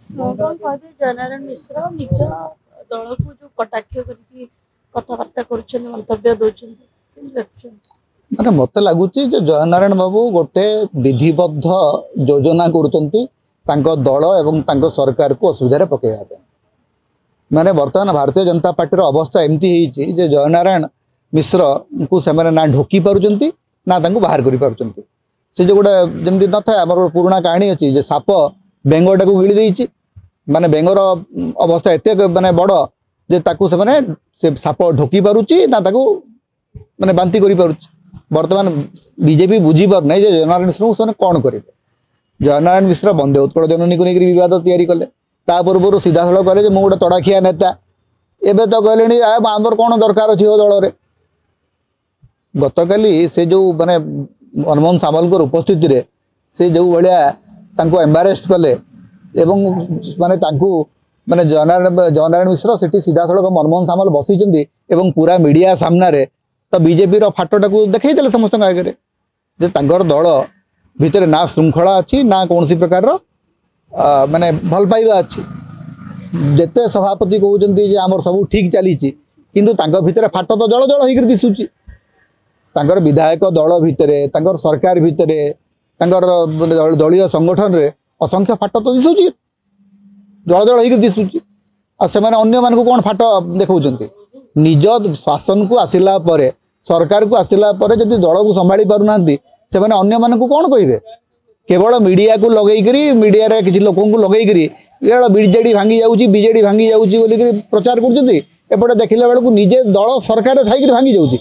कौन कहबे जयनारायण मिश्र निज दल को जो कटाक्ष करके कथबार्ता कर मंतव्य दौरान माने मत लगुच जयनारायण बाबू गोटे विधिबद्ध योजना कर दल एवं सरकार को असुविधा पकड़ा माने वर्तमान भारतीय जनता पार्टी अवस्था एमती है जयनारायण मिश्र को से ना ढोकी पार्टी ना बाहर कर से जो गोटे जमी न था आम पुराणा कहानी अच्छी साप बेंगटा को गिड़ी माने बेंगर अवस्था एत माने बड़ जे से साप ढोकी पारुची ना माने बांती करि पारुची वर्तमान बीजेपी बुझी पार नहीं जयनारायण मिश्र को कौन करेंगे जयनारायण मिश्र बंदे उत्कल जननी को लेकर विवाद तैयारी कले पूर्व सीधा सड़क कहे मुझे गोटे तड़ाखिया नेता एवं तो कहले आमर कौन दरकार अच्छी दल में गतकाली से जो माने मनमोहन सामलकर उपस्थिति रे से जो भाया एम्बारेस्ट कले एवं माने माने जयनारायण मिश्र से सीधा सड़क मनमोहन सामल बसी पूरा मीडिया सामने तो बीजेपी फाटटा को देखते समस्त आगे दल भितर ना श्रृंखला अच्छी ना कौन प्रकार माने भल पाइबा अच्छी जिते सभापति कहते आमर सब ठीक चली किंतु भितर फाट तो जल जल होकर दिशुची विधायक दल भितर सरकार भितर दलीय संगठन रे असंख्य फाट तो दिशुची जल जल होकर दिशुची से अन्य मान कौन फाट देखा निज शासन को आसिला परे सरकार को आसिला परे जदि दल को संभाली पारुना से अन्य मान कौन कहे केवल मीडिया को लगेकरी मीडिया रे किसी लोक लगेकरी बीजेडी भांगी जाऊँगी बीजेडी भांगी जाऊँगी प्रचार करपटे देखला बेलू निजे दल सरकार थी भांगी जाऊँगी